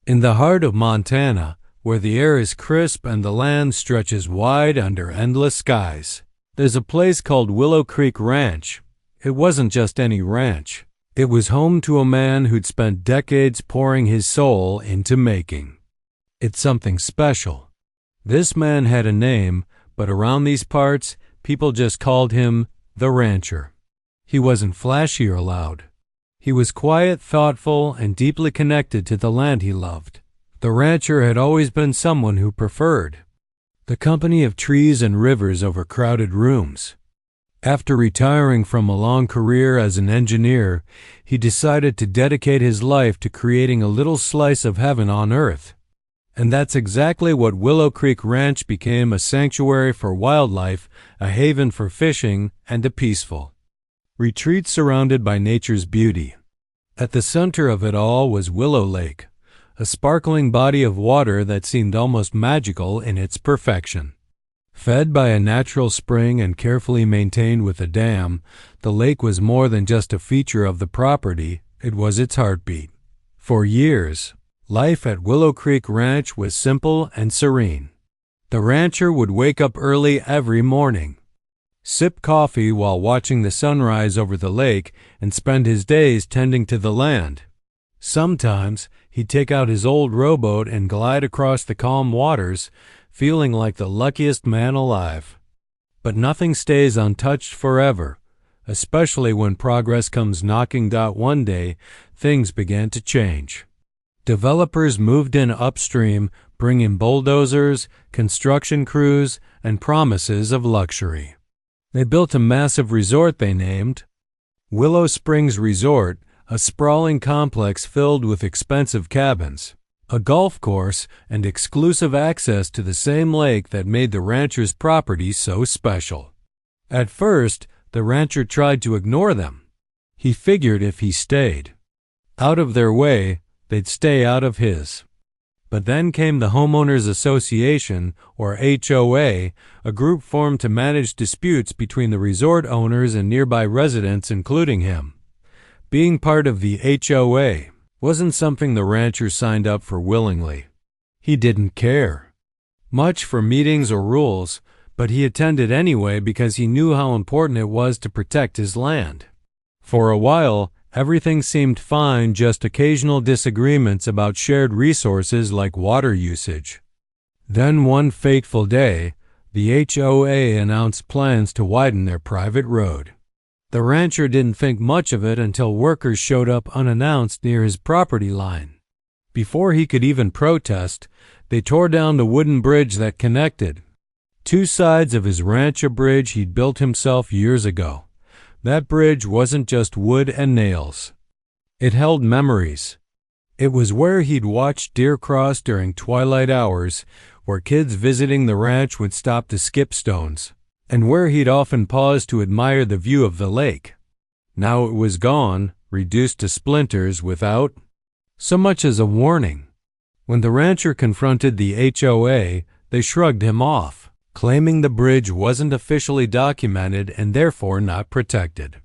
In the heart of Montana, where the air is crisp and the land stretches wide under endless skies, there's a place called Willow Creek Ranch. It wasn't just any ranch. It was home to a man who'd spent decades pouring his soul into making it something special. This man had a name, but around these parts, people just called him the rancher. He wasn't flashy or loud. He was quiet, thoughtful, and deeply connected to the land he loved. The rancher had always been someone who preferred the company of trees and rivers over crowded rooms. After retiring from a long career as an engineer, he decided to dedicate his life to creating a little slice of heaven on earth. And that's exactly what Willow Creek Ranch became: a sanctuary for wildlife, a haven for fishing, and a peaceful retreat surrounded by nature's beauty. At the center of it all was Willow Lake, a sparkling body of water that seemed almost magical in its perfection. Fed by a natural spring and carefully maintained with a dam, the lake was more than just a feature of the property, it was its heartbeat. For years, life at Willow Creek Ranch was simple and serene. The rancher would wake up early every morning, sip coffee while watching the sunrise over the lake, and spend his days tending to the land. Sometimes he'd take out his old rowboat and glide across the calm waters, feeling like the luckiest man alive. But nothing stays untouched forever, especially when progress comes knocking. One day, things began to change. Developers moved in upstream, bringing bulldozers, construction crews, and promises of luxury. They built a massive resort they named Willow Springs Resort, a sprawling complex filled with expensive cabins, a golf course, and exclusive access to the same lake that made the rancher's property so special. At first, the rancher tried to ignore them. He figured if he stayed out of their way, they'd stay out of his. But then came the Homeowners Association, or HOA, a group formed to manage disputes between the resort owners and nearby residents, including him. Being part of the HOA wasn't something the rancher signed up for willingly. He didn't care much for meetings or rules, but he attended anyway because he knew how important it was to protect his land. For a while, everything seemed fine, just occasional disagreements about shared resources like water usage. Then one fateful day, the HOA announced plans to widen their private road. The rancher didn't think much of it until workers showed up unannounced near his property line. Before he could even protest, they tore down the wooden bridge that connected two sides of his rancher bridge he'd built himself years ago. That bridge wasn't just wood and nails. It held memories. It was where he'd watched deer cross during twilight hours, where kids visiting the ranch would stop to skip stones, and where he'd often pause to admire the view of the lake. Now it was gone, reduced to splinters without so much as a warning. When the rancher confronted the HOA, they shrugged him off, claiming the bridge wasn't officially documented and therefore not protected.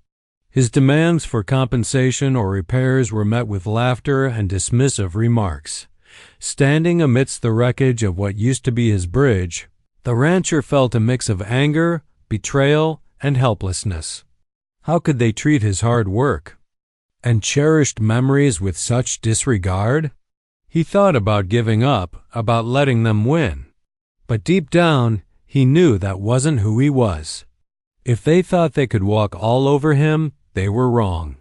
His demands for compensation or repairs were met with laughter and dismissive remarks. Standing amidst the wreckage of what used to be his bridge, the rancher felt a mix of anger, betrayal, and helplessness. How could they treat his hard work and cherished memories with such disregard? He thought about giving up, about letting them win. But deep down, he knew that wasn't who he was. If they thought they could walk all over him, they were wrong.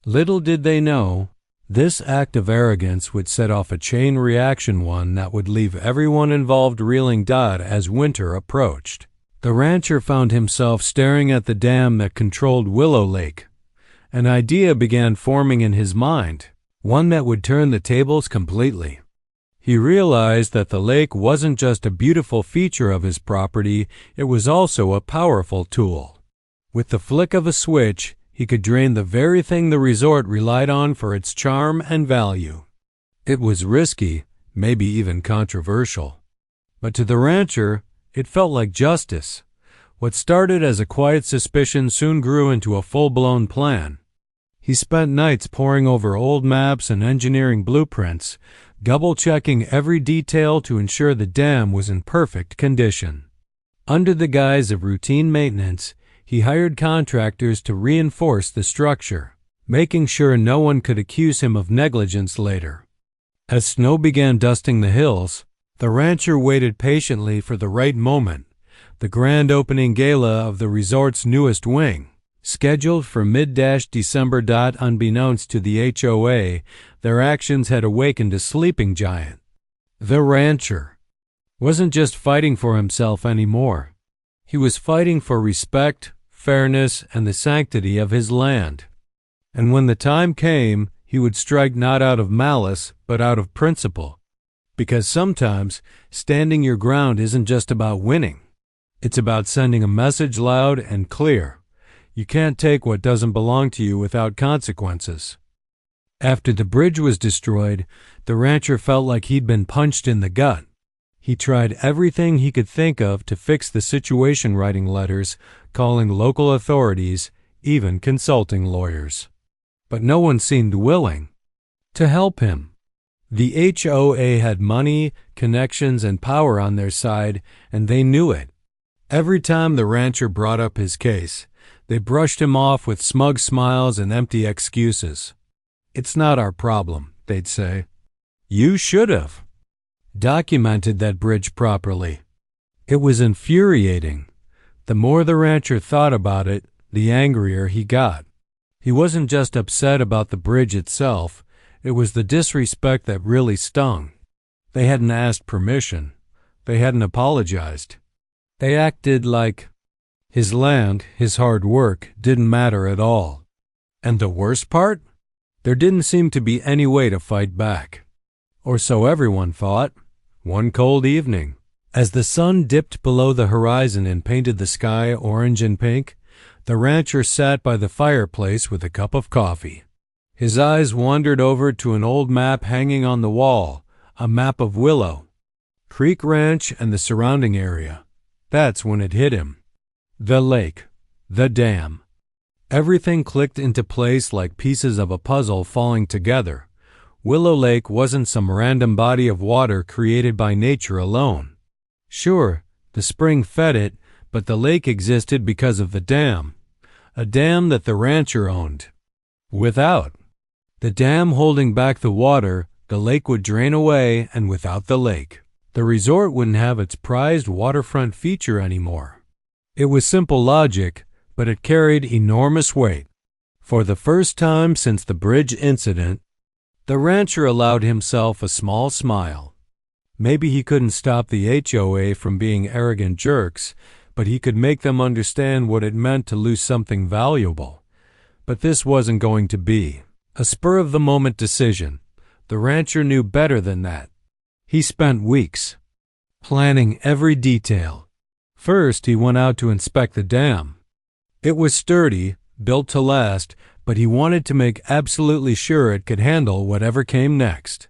Little did they know, this act of arrogance would set off a chain reaction, one that would leave everyone involved reeling. As winter approached, the rancher found himself staring at the dam that controlled Willow Lake. An idea began forming in his mind, one that would turn the tables completely. He realized that the lake wasn't just a beautiful feature of his property, it was also a powerful tool. With the flick of a switch, he could drain the very thing the resort relied on for its charm and value. It was risky, maybe even controversial. But to the rancher, it felt like justice. What started as a quiet suspicion soon grew into a full-blown plan. He spent nights poring over old maps and engineering blueprints, double-checking every detail to ensure the dam was in perfect condition. Under the guise of routine maintenance, he hired contractors to reinforce the structure, making sure no one could accuse him of negligence later. As snow began dusting the hills, the rancher waited patiently for the right moment, the grand opening gala of the resort's newest wing. Scheduled for mid-December. Unbeknownst to the HOA, their actions had awakened a sleeping giant. The rancher wasn't just fighting for himself anymore. He was fighting for respect, fairness, and the sanctity of his land. And when the time came, he would strike not out of malice, but out of principle. Because sometimes, standing your ground isn't just about winning. It's about sending a message loud and clear. You can't take what doesn't belong to you without consequences. After the bridge was destroyed, the rancher felt like he'd been punched in the gut. He tried everything he could think of to fix the situation, writing letters, calling local authorities, even consulting lawyers. But no one seemed willing to help him. The HOA had money, connections, and power on their side, and they knew it. Every time the rancher brought up his case, they brushed him off with smug smiles and empty excuses. "It's not our problem," they'd say. "You should have documented that bridge properly." It was infuriating. The more the rancher thought about it, the angrier he got. He wasn't just upset about the bridge itself, it was the disrespect that really stung. They hadn't asked permission. They hadn't apologized. They acted like his land, his hard work, didn't matter at all. And the worst part? There didn't seem to be any way to fight back. Or so everyone thought. One cold evening, as the sun dipped below the horizon and painted the sky orange and pink, the rancher sat by the fireplace with a cup of coffee. His eyes wandered over to an old map hanging on the wall, a map of Willow Creek Ranch and the surrounding area. That's when it hit him. The lake, the dam. Everything clicked into place like pieces of a puzzle falling together. Willow Lake wasn't some random body of water created by nature alone. Sure, the spring fed it, but the lake existed because of the dam, a dam that the rancher owned. Without the dam holding back the water, the lake would drain away, and without the lake, the resort wouldn't have its prized waterfront feature anymore. It was simple logic, but it carried enormous weight. For the first time since the bridge incident, the rancher allowed himself a small smile. Maybe he couldn't stop the HOA from being arrogant jerks, but he could make them understand what it meant to lose something valuable. But this wasn't going to be a spur-of-the-moment decision. The rancher knew better than that. He spent weeks planning every detail. First, he went out to inspect the dam. It was sturdy, built to last, but he wanted to make absolutely sure it could handle whatever came next.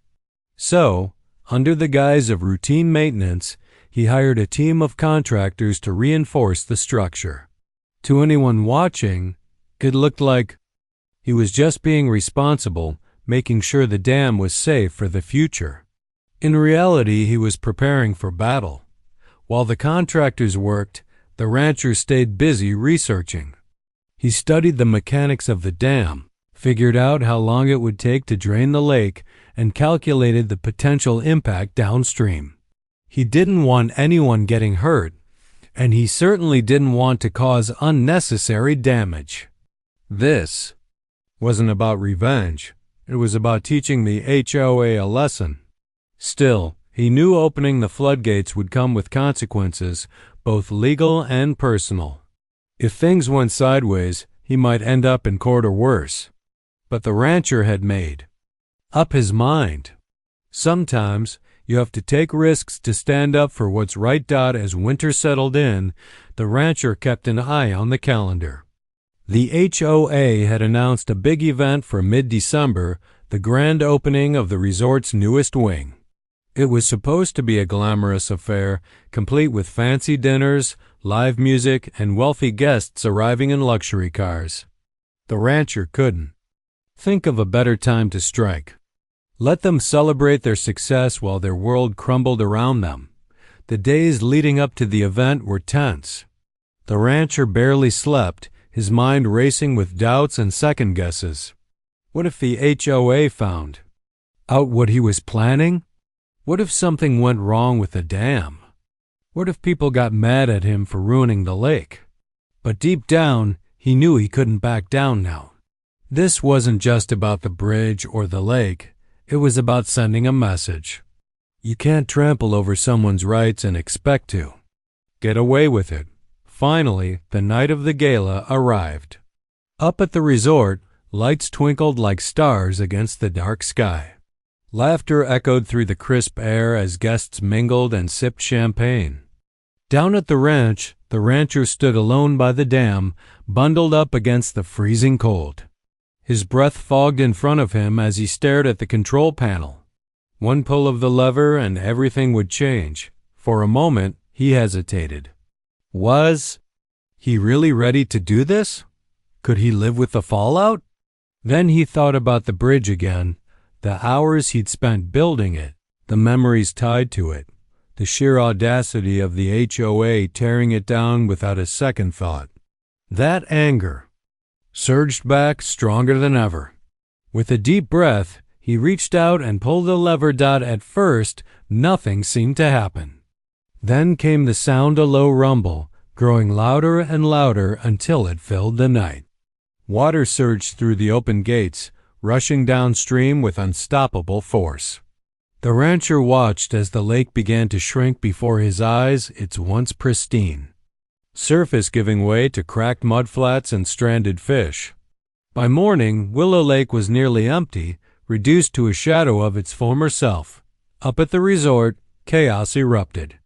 So, under the guise of routine maintenance, he hired a team of contractors to reinforce the structure. To anyone watching, it looked like he was just being responsible, making sure the dam was safe for the future. In reality, he was preparing for battle. While the contractors worked, the rancher stayed busy researching. He studied the mechanics of the dam, figured out how long it would take to drain the lake, and calculated the potential impact downstream. He didn't want anyone getting hurt, and he certainly didn't want to cause unnecessary damage. This wasn't about revenge. It was about teaching the HOA a lesson. Still, he knew opening the floodgates would come with consequences, both legal and personal. If things went sideways, he might end up in court or worse. But the rancher had made up his mind. Sometimes you have to take risks to stand up for what's right. As winter settled in, the rancher kept an eye on the calendar. The HOA had announced a big event for mid-December, the grand opening of the resort's newest wing. It was supposed to be a glamorous affair, complete with fancy dinners, live music, and wealthy guests arriving in luxury cars. The rancher couldn't think of a better time to strike. Let them celebrate their success while their world crumbled around them. The days leading up to the event were tense. The rancher barely slept, his mind racing with doubts and second guesses. What if the HOA found out what he was planning? What if something went wrong with the dam? What if people got mad at him for ruining the lake? But deep down, he knew he couldn't back down now. This wasn't just about the bridge or the lake. It was about sending a message. You can't trample over someone's rights and expect to get away with it. Finally, the night of the gala arrived. Up at the resort, lights twinkled like stars against the dark sky. Laughter echoed through the crisp air as guests mingled and sipped champagne. Down at the ranch, the rancher stood alone by the dam, bundled up against the freezing cold. His breath fogged in front of him as he stared at the control panel. One pull of the lever and everything would change. For a moment, he hesitated. Was he really ready to do this? Could he live with the fallout? Then he thought about the bridge again, the hours he'd spent building it, the memories tied to it, the sheer audacity of the HOA tearing it down without a second thought. That anger surged back stronger than ever. With a deep breath, he reached out and pulled the lever. At first, nothing seemed to happen. Then came the sound, a low rumble, growing louder and louder until it filled the night. Water surged through the open gates, rushing downstream with unstoppable force. The rancher watched as the lake began to shrink before his eyes, its once pristine surface giving way to cracked mudflats and stranded fish. By morning, Willow Lake was nearly empty, reduced to a shadow of its former self. Up at the resort, chaos erupted.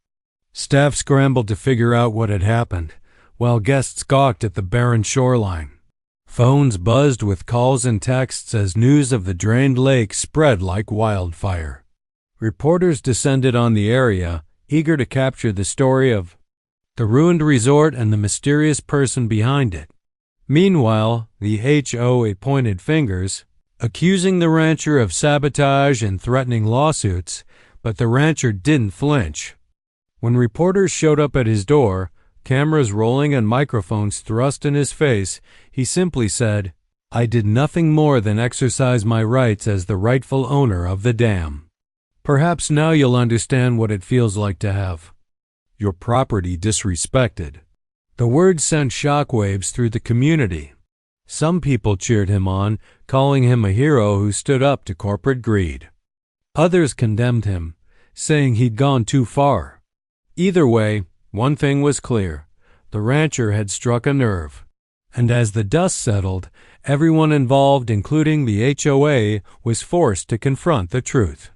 Staff scrambled to figure out what had happened, while guests gawked at the barren shoreline. Phones buzzed with calls and texts as news of the drained lake spread like wildfire. Reporters descended on the area, eager to capture the story of the ruined resort and the mysterious person behind it. Meanwhile, the HOA pointed fingers, accusing the rancher of sabotage and threatening lawsuits, but the rancher didn't flinch. When reporters showed up at his door, cameras rolling and microphones thrust in his face, he simply said, "I did nothing more than exercise my rights as the rightful owner of the dam. Perhaps now you'll understand what it feels like to have your property disrespected." The words sent shockwaves through the community. Some people cheered him on, calling him a hero who stood up to corporate greed. Others condemned him, saying he'd gone too far. Either way, one thing was clear. The rancher had struck a nerve. And as the dust settled, everyone involved, including the HOA, was forced to confront the truth.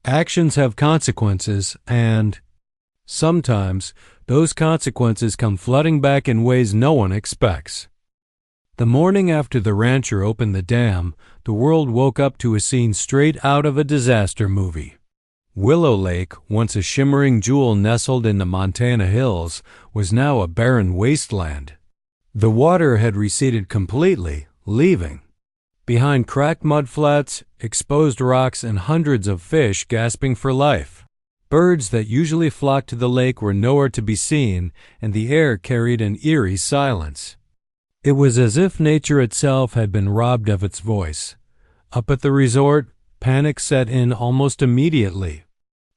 Actions have consequences, and sometimes those consequences come flooding back in ways no one expects. The morning after the rancher opened the dam, the world woke up to a scene straight out of a disaster movie. Willow Lake, once a shimmering jewel nestled in the Montana hills, was now a barren wasteland. The water had receded completely, leaving behind cracked mudflats, exposed rocks, and hundreds of fish gasping for life. Birds that usually flocked to the lake were nowhere to be seen, and the air carried an eerie silence. It was as if nature itself had been robbed of its voice. Up at the resort, panic set in almost immediately.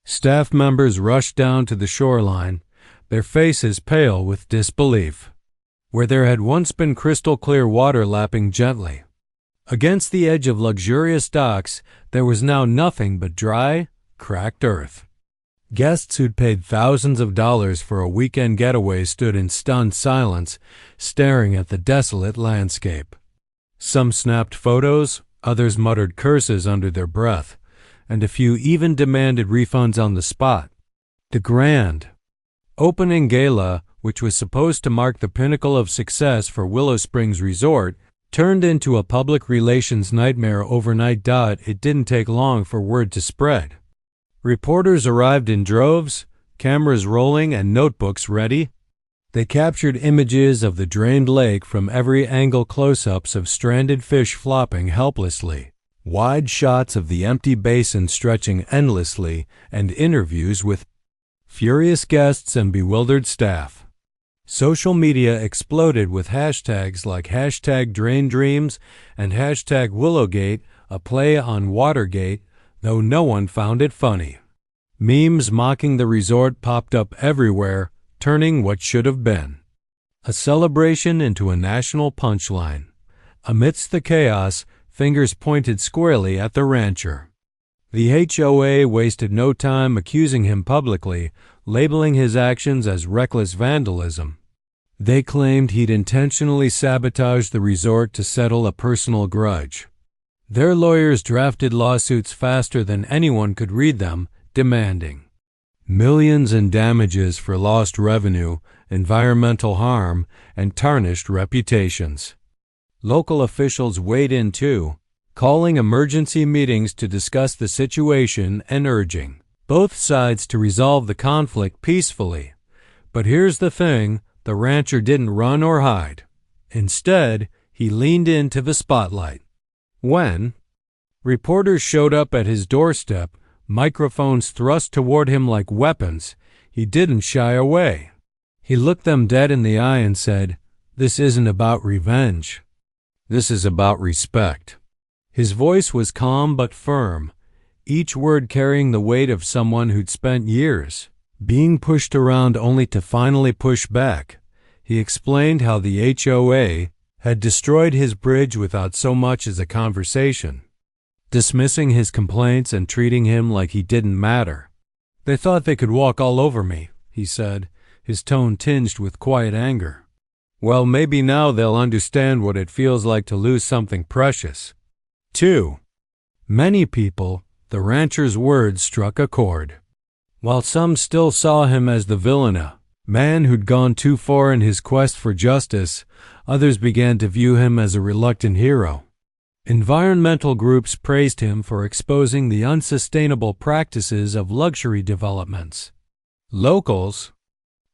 Staff members rushed down to the shoreline, their faces pale with disbelief. Where there had once been crystal clear water lapping gently against the edge of luxurious docks, there was now nothing but dry, cracked earth. Guests who'd paid thousands of dollars for a weekend getaway stood in stunned silence, staring at the desolate landscape. Some snapped photos, others muttered curses under their breath, and a few even demanded refunds on the spot. The grand opening gala, which was supposed to mark the pinnacle of success for Willow Springs Resort, turned into a public relations nightmare overnight. It didn't take long for word to spread. Reporters arrived in droves, cameras rolling and notebooks ready. They captured images of the drained lake from every angle, close-ups of stranded fish flopping helplessly, Wide shots of the empty basin stretching endlessly, and interviews with furious guests and bewildered staff. Social media exploded with hashtags like #DrainDreams and #Willowgate, a play on Watergate, though no one found it funny. Memes mocking the resort popped up everywhere, turning what should have been a celebration into a national punchline. Amidst the chaos, fingers pointed squarely at the rancher. The HOA wasted no time accusing him publicly, labeling his actions as reckless vandalism. They claimed he'd intentionally sabotaged the resort to settle a personal grudge. Their lawyers drafted lawsuits faster than anyone could read them, demanding millions in damages for lost revenue, environmental harm, and tarnished reputations. Local officials weighed in too, calling emergency meetings to discuss the situation and urging both sides to resolve the conflict peacefully. But here's the thing, the rancher didn't run or hide. Instead, he leaned into the spotlight. When reporters showed up at his doorstep, microphones thrust toward him like weapons, he didn't shy away. He looked them dead in the eye and said, "This isn't about revenge. This is about respect." His voice was calm but firm, each word carrying the weight of someone who'd spent years being pushed around only to finally push back. He explained how the HOA had destroyed his bridge without so much as a conversation, dismissing his complaints and treating him like he didn't matter. "They thought they could walk all over me," he said, his tone tinged with quiet anger. "Well, maybe now they'll understand what it feels like to lose something precious." 2. Many people, the rancher's words struck a chord. While some still saw him as the villain, a man who'd gone too far in his quest for justice, others began to view him as a reluctant hero. Environmental groups praised him for exposing the unsustainable practices of luxury developments. Locals,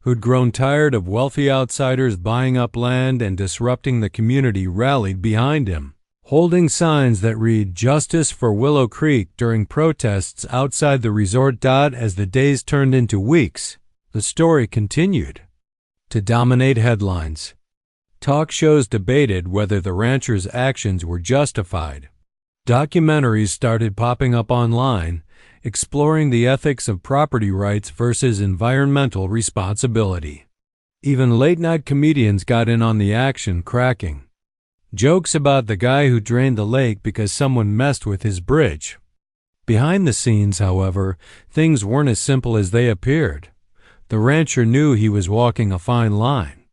who'd grown tired of wealthy outsiders buying up land and disrupting the community, rallied behind him, holding signs that read "Justice for Willow Creek" during protests outside the resort. As the days turned into weeks, the story continued to dominate headlines. Talk shows debated whether the rancher's actions were justified. Documentaries started popping up online, exploring the ethics of property rights versus environmental responsibility. Even late-night comedians got in on the action, cracking jokes about the guy who drained the lake because someone messed with his bridge. Behind the scenes, however, things weren't as simple as they appeared. The rancher knew he was walking a fine line.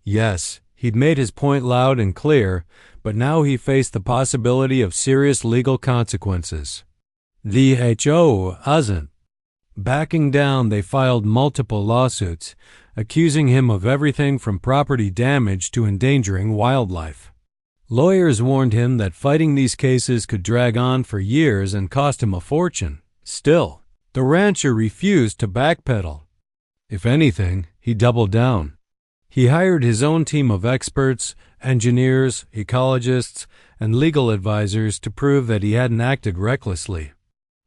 Yes, he'd made his point loud and clear, but now he faced the possibility of serious legal consequences. The HOA wasn't backing down. They filed multiple lawsuits, accusing him of everything from property damage to endangering wildlife. Lawyers warned him that fighting these cases could drag on for years and cost him a fortune. Still, the rancher refused to backpedal. If anything, he doubled down. He hired his own team of experts, engineers, ecologists, and legal advisors to prove that he hadn't acted recklessly.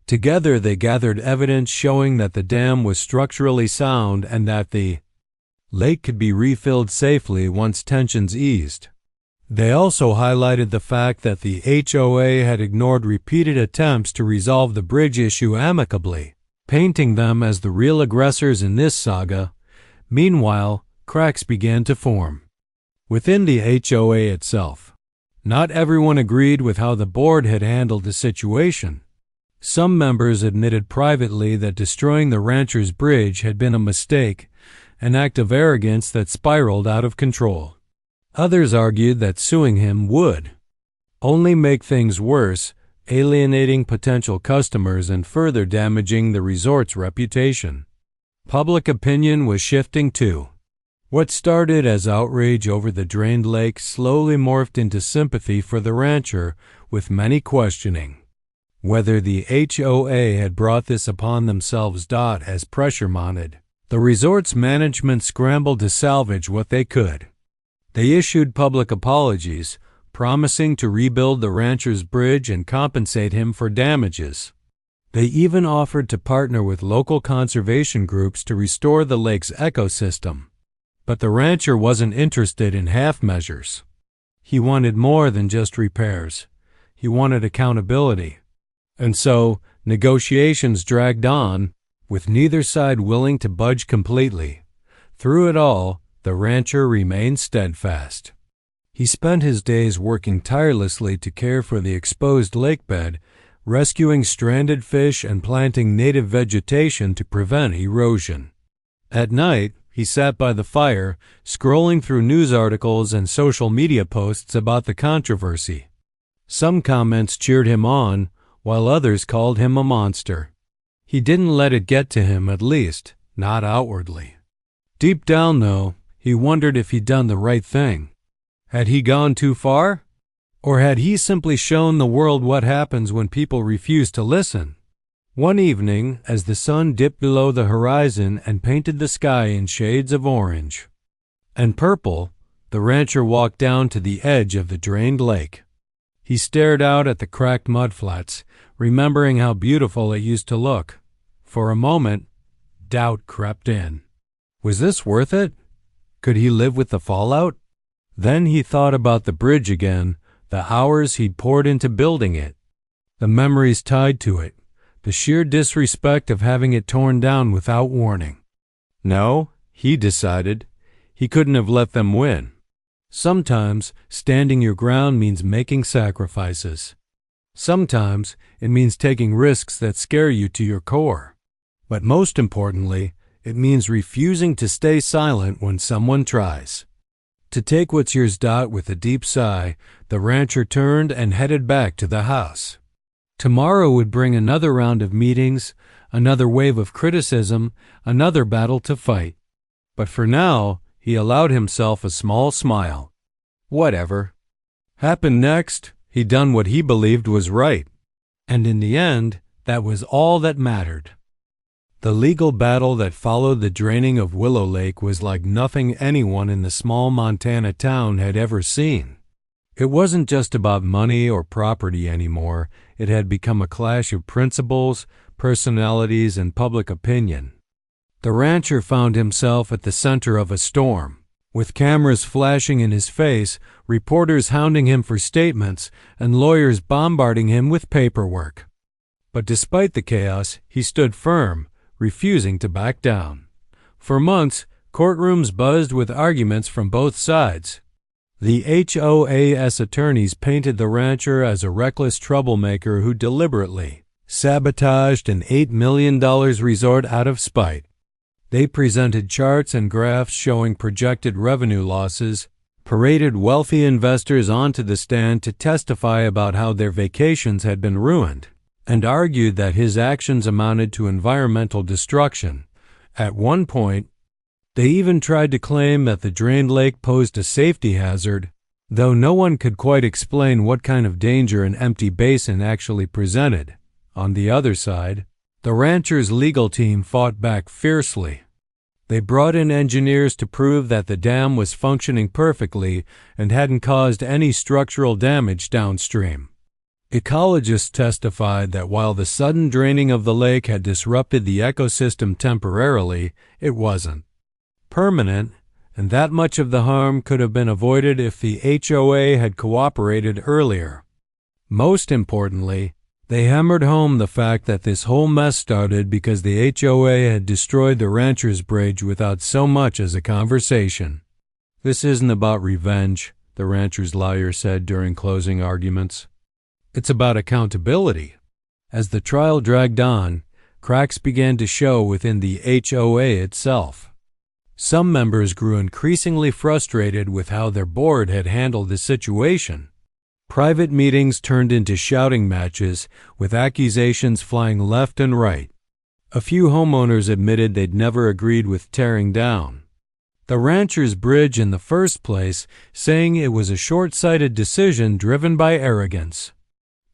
Together, they gathered evidence showing that the dam was structurally sound and that the lake could be refilled safely once tensions eased. They also highlighted the fact that the HOA had ignored repeated attempts to resolve the bridge issue amicably, painting them as the real aggressors in this saga. Meanwhile, cracks began to form within the HOA itself. Not everyone agreed with how the board had handled the situation. Some members admitted privately that destroying the rancher's bridge had been a mistake, an act of arrogance that spiraled out of control. Others argued that suing him would only make things worse, alienating potential customers and further damaging the resort's reputation. Public opinion was shifting too. What started as outrage over the drained lake slowly morphed into sympathy for the rancher, with many questioning whether the HOA had brought this upon themselves. As pressure mounted, the resort's management scrambled to salvage what they could. They issued public apologies, promising to rebuild the rancher's bridge and compensate him for damages. They even offered to partner with local conservation groups to restore the lake's ecosystem. But the rancher wasn't interested in half measures. He wanted more than just repairs. He wanted accountability. And so, negotiations dragged on, with neither side willing to budge completely. Through it all, the rancher remained steadfast. He spent his days working tirelessly to care for the exposed lakebed, rescuing stranded fish and planting native vegetation to prevent erosion. At night, he sat by the fire, scrolling through news articles and social media posts about the controversy. Some comments cheered him on, while others called him a monster. He didn't let it get to him, at least, not outwardly. Deep down, though, he wondered if he'd done the right thing. Had he gone too far? Or had he simply shown the world what happens when people refuse to listen? One evening, as the sun dipped below the horizon and painted the sky in shades of orange and purple, the rancher walked down to the edge of the drained lake. He stared out at the cracked mudflats, remembering how beautiful it used to look. For a moment, doubt crept in. Was this worth it? Could he live with the fallout? Then he thought about the bridge again, the hours he'd poured into building it, the memories tied to it, the sheer disrespect of having it torn down without warning. No, he decided, he couldn't have let them win. Sometimes standing your ground means making sacrifices. Sometimes it means taking risks that scare you to your core. But most importantly, it means refusing to stay silent when someone tries. To take what's yours. With a deep sigh, the rancher turned and headed back to the house. Tomorrow would bring another round of meetings, another wave of criticism, another battle to fight. But for now, he allowed himself a small smile. Whatever happened next, he'd done what he believed was right. And in the end, that was all that mattered. The legal battle that followed the draining of Willow Lake was like nothing anyone in the small Montana town had ever seen. It wasn't just about money or property anymore. It had become a clash of principles, personalities, and public opinion. The rancher found himself at the center of a storm, with cameras flashing in his face, reporters hounding him for statements, and lawyers bombarding him with paperwork. But despite the chaos, he stood firm, refusing to back down. For months, courtrooms buzzed with arguments from both sides. The HOA's attorneys painted the rancher as a reckless troublemaker who deliberately sabotaged an $8 million resort out of spite. They presented charts and graphs showing projected revenue losses, paraded wealthy investors onto the stand to testify about how their vacations had been ruined, and argued that his actions amounted to environmental destruction. At one point, they even tried to claim that the drained lake posed a safety hazard, though no one could quite explain what kind of danger an empty basin actually presented. On the other side, the rancher's legal team fought back fiercely. They brought in engineers to prove that the dam was functioning perfectly and hadn't caused any structural damage downstream. Ecologists testified that while the sudden draining of the lake had disrupted the ecosystem temporarily, it wasn't permanent, and that much of the harm could have been avoided if the HOA had cooperated earlier. Most importantly, they hammered home the fact that this whole mess started because the HOA had destroyed the rancher's bridge without so much as a conversation. This isn't about revenge, the rancher's lawyer said during closing arguments. It's about accountability. As the trial dragged on, cracks began to show within the HOA itself. Some members grew increasingly frustrated with how their board had handled the situation. Private meetings turned into shouting matches, with accusations flying left and right. A few homeowners admitted they'd never agreed with tearing down the rancher's bridge in the first place, saying it was a short-sighted decision driven by arrogance.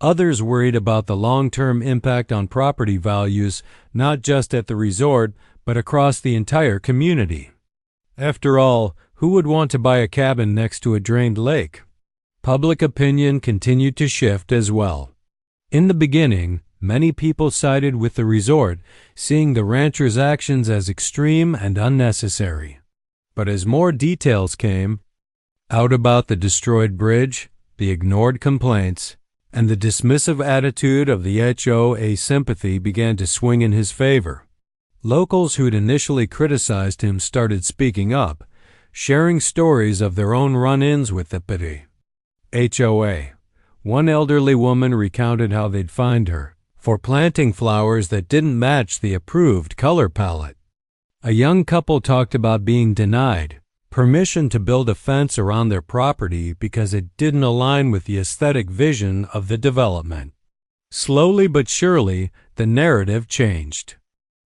Others worried about the long-term impact on property values, not just at the resort, but across the entire community. After all, who would want to buy a cabin next to a drained lake? Public opinion continued to shift as well. In the beginning, many people sided with the resort, seeing the rancher's actions as extreme and unnecessary. But as more details came out about the destroyed bridge, the ignored complaints, and the dismissive attitude of the HOA, sympathy began to swing in his favor. Locals who'd initially criticized him started speaking up, sharing stories of their own run-ins with the HOA. One elderly woman recounted how they'd fined her for planting flowers that didn't match the approved color palette. A young couple talked about being denied permission to build a fence around their property because it didn't align with the aesthetic vision of the development. Slowly but surely, the narrative changed.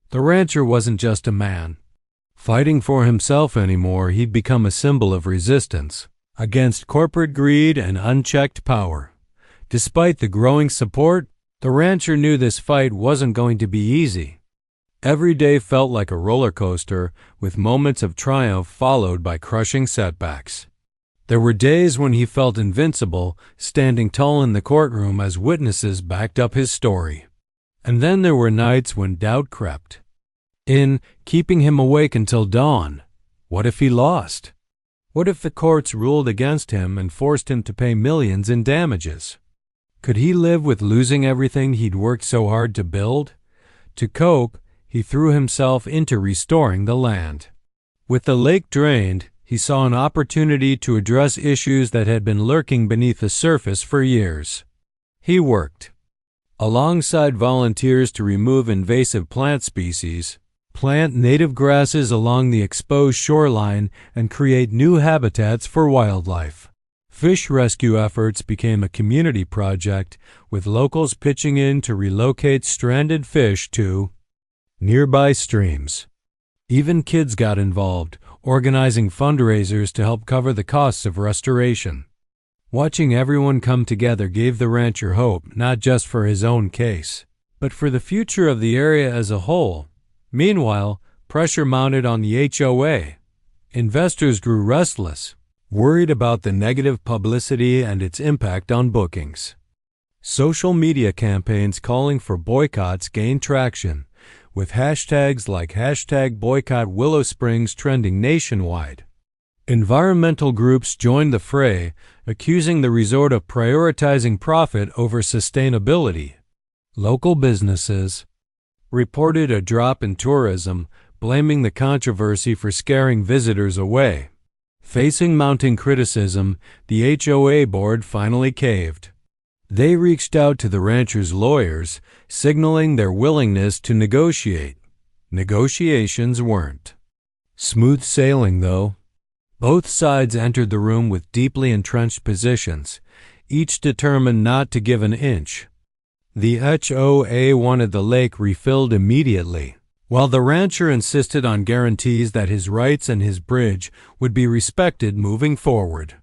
The rancher wasn't just a man fighting for himself anymore. He'd become a symbol of resistance against corporate greed and unchecked power. Despite the growing support, the rancher knew this fight wasn't going to be easy. Every day felt like a roller coaster, with moments of triumph followed by crushing setbacks. There were days when he felt invincible, standing tall in the courtroom as witnesses backed up his story. And then there were nights when doubt crept in, keeping him awake until dawn. What if he lost? What if the courts ruled against him and forced him to pay millions in damages? Could he live with losing everything he'd worked so hard to build? To cope, he threw himself into restoring the land. With the lake drained, he saw an opportunity to address issues that had been lurking beneath the surface for years. He worked alongside volunteers to remove invasive plant species, plant native grasses along the exposed shoreline, and create new habitats for wildlife. Fish rescue efforts became a community project, with locals pitching in to relocate stranded fish to nearby streams. Even kids got involved, organizing fundraisers to help cover the costs of restoration. Watching everyone come together gave the rancher hope, not just for his own case, but for the future of the area as a whole. Meanwhile, pressure mounted on the HOA. Investors grew restless, worried about the negative publicity and its impact on bookings. Social media campaigns calling for boycotts gained traction, with hashtags like #BoycottWillowSprings trending nationwide. Environmental groups joined the fray, accusing the resort of prioritizing profit over sustainability. Local businesses reported a drop in tourism, blaming the controversy for scaring visitors away. Facing mounting criticism, the HOA board finally caved. They reached out to the rancher's lawyers, signaling their willingness to negotiate. Negotiations weren't smooth sailing, though. Both sides entered the room with deeply entrenched positions, each determined not to give an inch. The HOA wanted the lake refilled immediately, while the rancher insisted on guarantees that his rights and his bridge would be respected moving forward.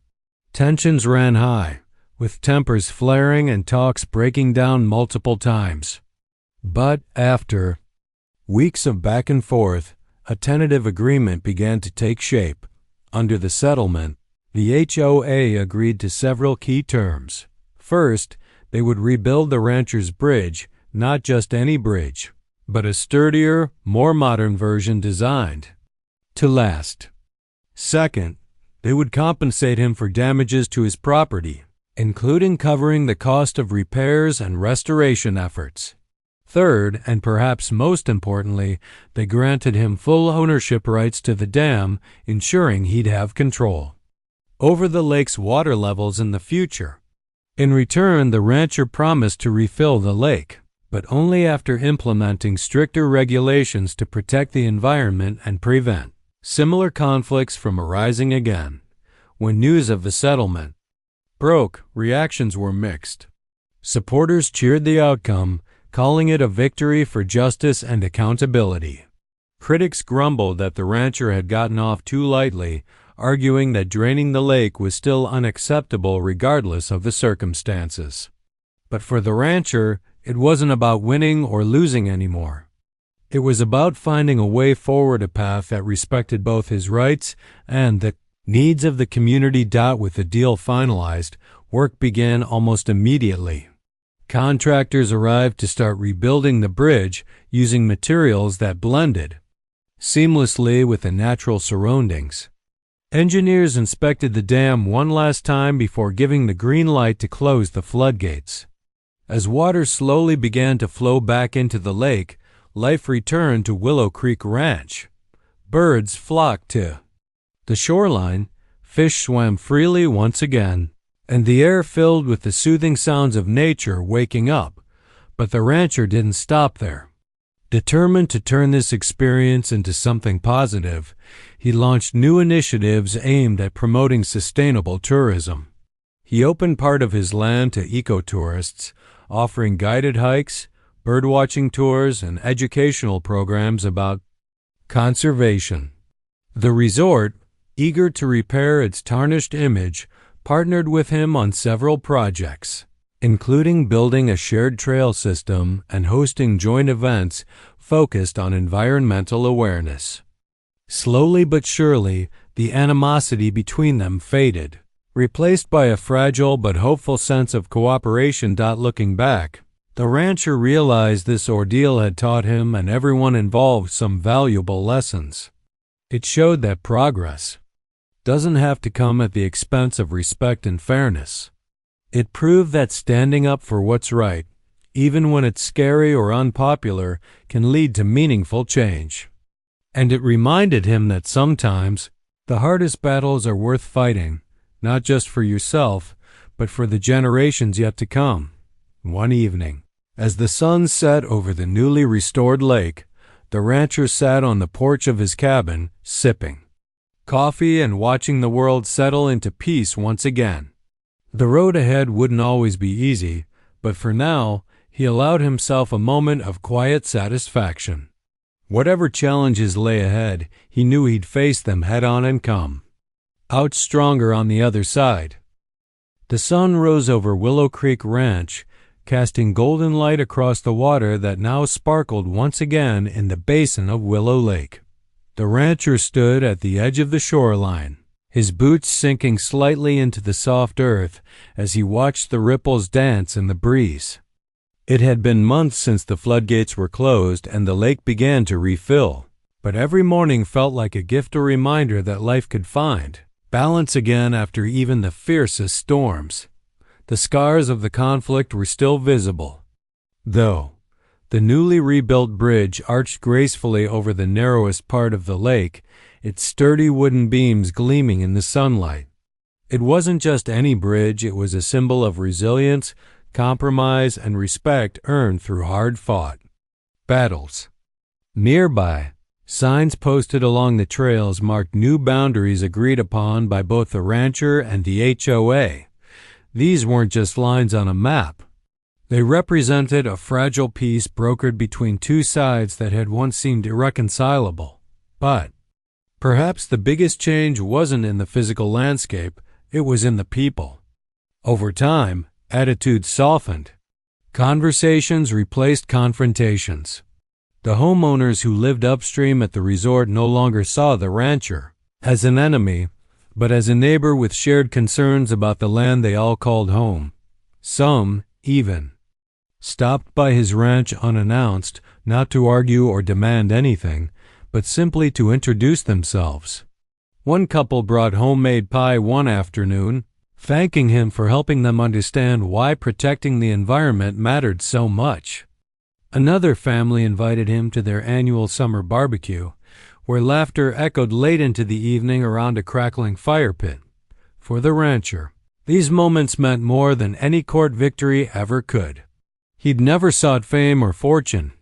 Tensions ran high, with tempers flaring and talks breaking down multiple times. But after weeks of back and forth, a tentative agreement began to take shape. Under the settlement, the HOA agreed to several key terms. First, they would rebuild the rancher's bridge, not just any bridge, but a sturdier, more modern version designed to last. Second, they would compensate him for damages to his property, including covering the cost of repairs and restoration efforts. Third, and perhaps most importantly, they granted him full ownership rights to the dam, ensuring he'd have control over the lake's water levels in the future. In return, the rancher promised to refill the lake, but only after implementing stricter regulations to protect the environment and prevent similar conflicts from arising again. When news of the settlement broke, reactions were mixed. Supporters cheered the outcome, calling it a victory for justice and accountability. Critics grumbled that the rancher had gotten off too lightly, arguing that draining the lake was still unacceptable regardless of the circumstances. But for the rancher, it wasn't about winning or losing anymore. It was about finding a way forward, a path that respected both his rights and the needs of the community. With the deal finalized, work began almost immediately. Contractors arrived to start rebuilding the bridge using materials that blended seamlessly with the natural surroundings. Engineers inspected the dam one last time before giving the green light to close the floodgates. As water slowly began to flow back into the lake, life returned to Willow Creek Ranch. Birds flocked to the shoreline, fish swam freely once again, and the air filled with the soothing sounds of nature waking up. But the rancher didn't stop there. Determined to turn this experience into something positive, he launched new initiatives aimed at promoting sustainable tourism. He opened part of his land to ecotourists, offering guided hikes, birdwatching tours, and educational programs about conservation. The resort, eager to repair its tarnished image, partnered with him on several projects, including building a shared trail system and hosting joint events focused on environmental awareness. Slowly but surely, the animosity between them faded, replaced by a fragile but hopeful sense of cooperation. Looking back, the rancher realized this ordeal had taught him and everyone involved some valuable lessons. It showed that progress doesn't have to come at the expense of respect and fairness. It proved that standing up for what's right, even when it's scary or unpopular, can lead to meaningful change. And it reminded him that sometimes the hardest battles are worth fighting, not just for yourself, but for the generations yet to come. One evening, as the sun set over the newly restored lake, the rancher sat on the porch of his cabin, sipping coffee and watching the world settle into peace once again. The road ahead wouldn't always be easy, but for now, he allowed himself a moment of quiet satisfaction. Whatever challenges lay ahead, he knew he'd face them head-on and come out stronger on the other side. The sun rose over Willow Creek Ranch, casting golden light across the water that now sparkled once again in the basin of Willow Lake. The rancher stood at the edge of the shoreline, his boots sinking slightly into the soft earth as he watched the ripples dance in the breeze. It had been months since the floodgates were closed and the lake began to refill, but every morning felt like a gift or reminder that life could find balance again after even the fiercest storms. The scars of the conflict were still visible, though the newly rebuilt bridge arched gracefully over the narrowest part of the lake, its sturdy wooden beams gleaming in the sunlight. It wasn't just any bridge, it was a symbol of resilience, compromise, and respect earned through hard-fought battles. Nearby, signs posted along the trails marked new boundaries agreed upon by both the rancher and the HOA. These weren't just lines on a map. They represented a fragile peace brokered between two sides that had once seemed irreconcilable. But perhaps the biggest change wasn't in the physical landscape, it was in the people. Over time, attitudes softened. Conversations replaced confrontations. The homeowners who lived upstream at the resort no longer saw the rancher as an enemy, but as a neighbor with shared concerns about the land they all called home. Some, even, stopped by his ranch unannounced, not to argue or demand anything, but simply to introduce themselves. One couple brought homemade pie one afternoon, thanking him for helping them understand why protecting the environment mattered so much. Another family invited him to their annual summer barbecue, where laughter echoed late into the evening around a crackling fire pit. For the rancher, these moments meant more than any court victory ever could. He'd never sought fame or fortune,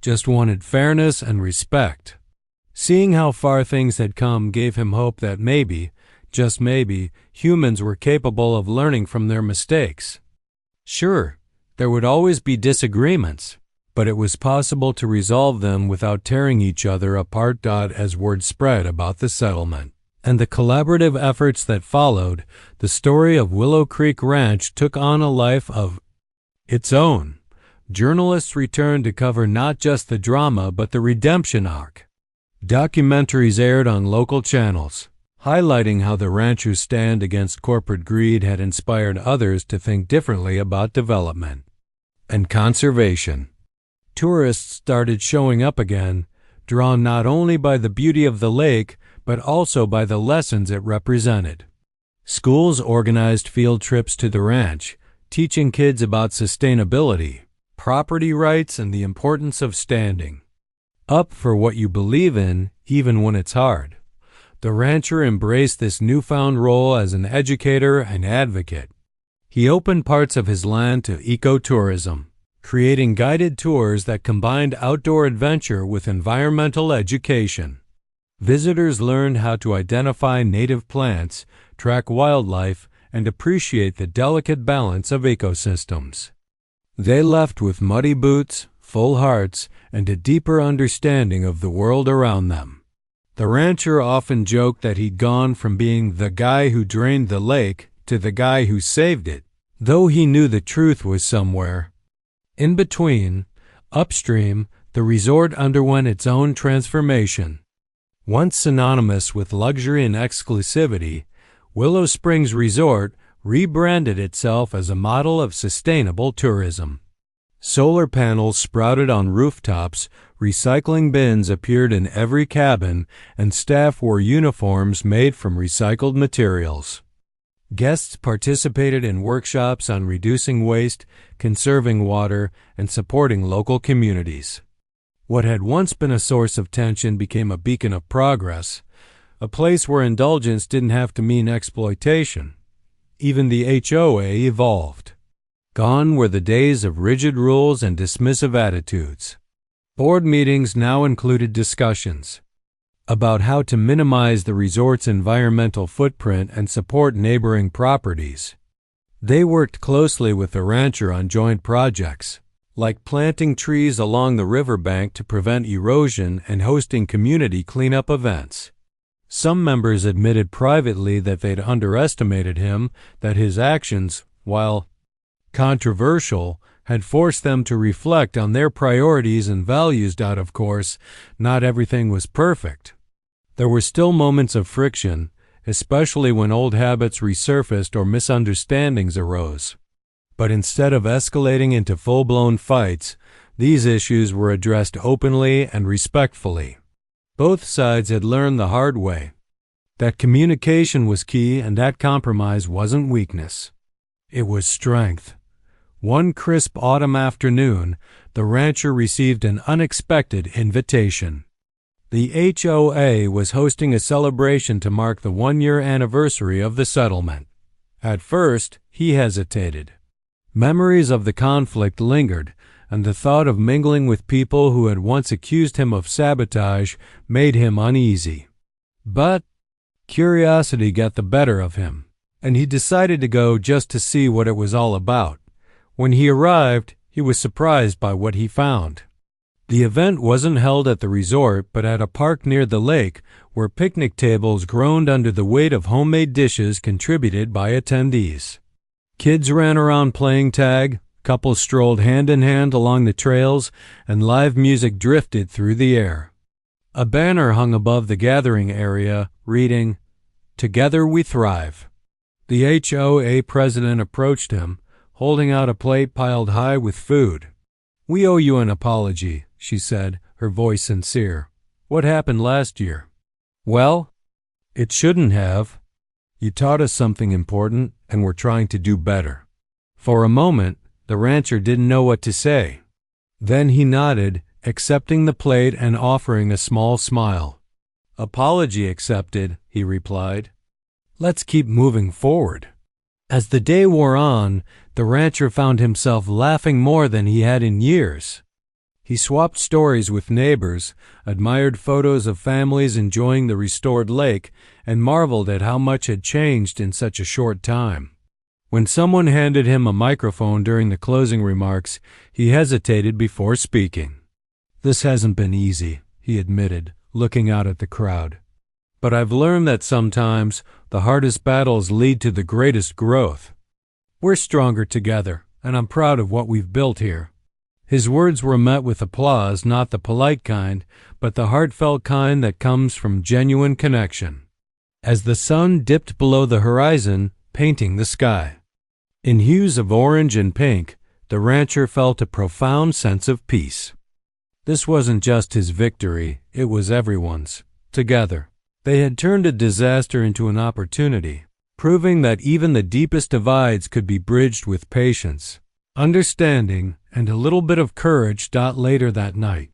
just wanted fairness and respect. Seeing how far things had come gave him hope that maybe, just maybe, humans were capable of learning from their mistakes. Sure, there would always be disagreements, but it was possible to resolve them without tearing each other apart. As word spread about the settlement and the collaborative efforts that followed, the story of Willow Creek Ranch took on a life of its own. Journalists returned to cover not just the drama but the redemption arc. Documentaries aired on local channels, highlighting how the rancher's stand against corporate greed had inspired others to think differently about development and conservation. Tourists started showing up again, drawn not only by the beauty of the lake, but also by the lessons it represented. Schools organized field trips to the ranch, teaching kids about sustainability, property rights, and the importance of standing up for what you believe in, even when it's hard. The rancher embraced this newfound role as an educator and advocate. He opened parts of his land to ecotourism, creating guided tours that combined outdoor adventure with environmental education. Visitors learned how to identify native plants, track wildlife, and appreciate the delicate balance of ecosystems. They left with muddy boots, full hearts, and a deeper understanding of the world around them. The rancher often joked that he'd gone from being the guy who drained the lake to the guy who saved it, though he knew the truth was somewhere in between. Upstream, the resort underwent its own transformation. Once synonymous with luxury and exclusivity, Willow Springs Resort rebranded itself as a model of sustainable tourism. Solar panels sprouted on rooftops, recycling bins appeared in every cabin, and staff wore uniforms made from recycled materials. Guests participated in workshops on reducing waste, conserving water, and supporting local communities. What had once been a source of tension became a beacon of progress, a place where indulgence didn't have to mean exploitation. Even the HOA evolved. Gone were the days of rigid rules and dismissive attitudes. Board meetings now included discussions about how to minimize the resort's environmental footprint and support neighboring properties. They worked closely with the rancher on joint projects, like planting trees along the riverbank to prevent erosion and hosting community cleanup events. Some members admitted privately that they'd underestimated him, that his actions, while controversial, had forced them to reflect on their priorities and values. Of course, not everything was perfect. There were still moments of friction, especially when old habits resurfaced or misunderstandings arose. But instead of escalating into full-blown fights, these issues were addressed openly and respectfully. Both sides had learned the hard way that communication was key and that compromise wasn't weakness. It was strength. One crisp autumn afternoon, the rancher received an unexpected invitation. The HOA was hosting a celebration to mark the one-year anniversary of the settlement. At first, he hesitated. Memories of the conflict lingered, and the thought of mingling with people who had once accused him of sabotage made him uneasy. But curiosity got the better of him, and he decided to go just to see what it was all about. When he arrived, he was surprised by what he found. The event wasn't held at the resort, but at a park near the lake, where picnic tables groaned under the weight of homemade dishes contributed by attendees. Kids ran around playing tag, couples strolled hand in hand along the trails, and live music drifted through the air. A banner hung above the gathering area, reading, "Together we thrive." The HOA president approached him, holding out a plate piled high with food. "We owe you an apology," she said, her voice sincere. "What happened last year?" "Well, it shouldn't have. You taught us something important, and we're trying to do better." For a moment, the rancher didn't know what to say. Then he nodded, accepting the plate and offering a small smile. "Apology accepted," he replied. "Let's keep moving forward." As the day wore on, the rancher found himself laughing more than he had in years. He swapped stories with neighbors, admired photos of families enjoying the restored lake, and marveled at how much had changed in such a short time. When someone handed him a microphone during the closing remarks, he hesitated before speaking. "This hasn't been easy," he admitted, looking out at the crowd. "But I've learned that sometimes the hardest battles lead to the greatest growth. We're stronger together, and I'm proud of what we've built here." His words were met with applause, not the polite kind, but the heartfelt kind that comes from genuine connection. as the sun dipped below the horizon, painting the sky. In hues of orange and pink, the rancher felt a profound sense of peace. This wasn't just his victory, it was everyone's. Together, they had turned a disaster into an opportunity, proving that even the deepest divides could be bridged with patience, understanding, and a little bit of courage. Later that night,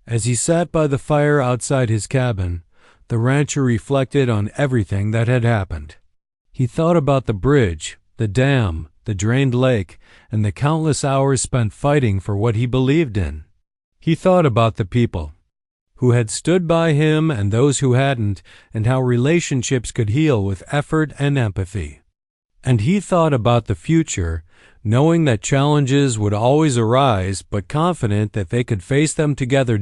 as he sat by the fire outside his cabin, the rancher reflected on everything that had happened. He thought about the bridge, the dam, the drained lake, and the countless hours spent fighting for what he believed in. He thought about the people who had stood by him and those who hadn't, and how relationships could heal with effort and empathy. And he thought about the future, knowing that challenges would always arise, but confident that they could face them together.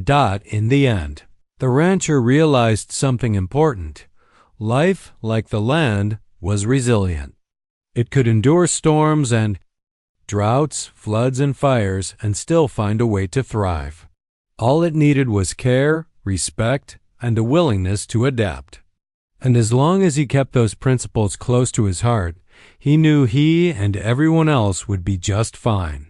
In the end, the rancher realized something important. Life, like the land, was resilient. It could endure storms and droughts, floods, and fires, and still find a way to thrive. All it needed was care, respect, and a willingness to adapt. And as long as he kept those principles close to his heart, he knew he and everyone else would be just fine.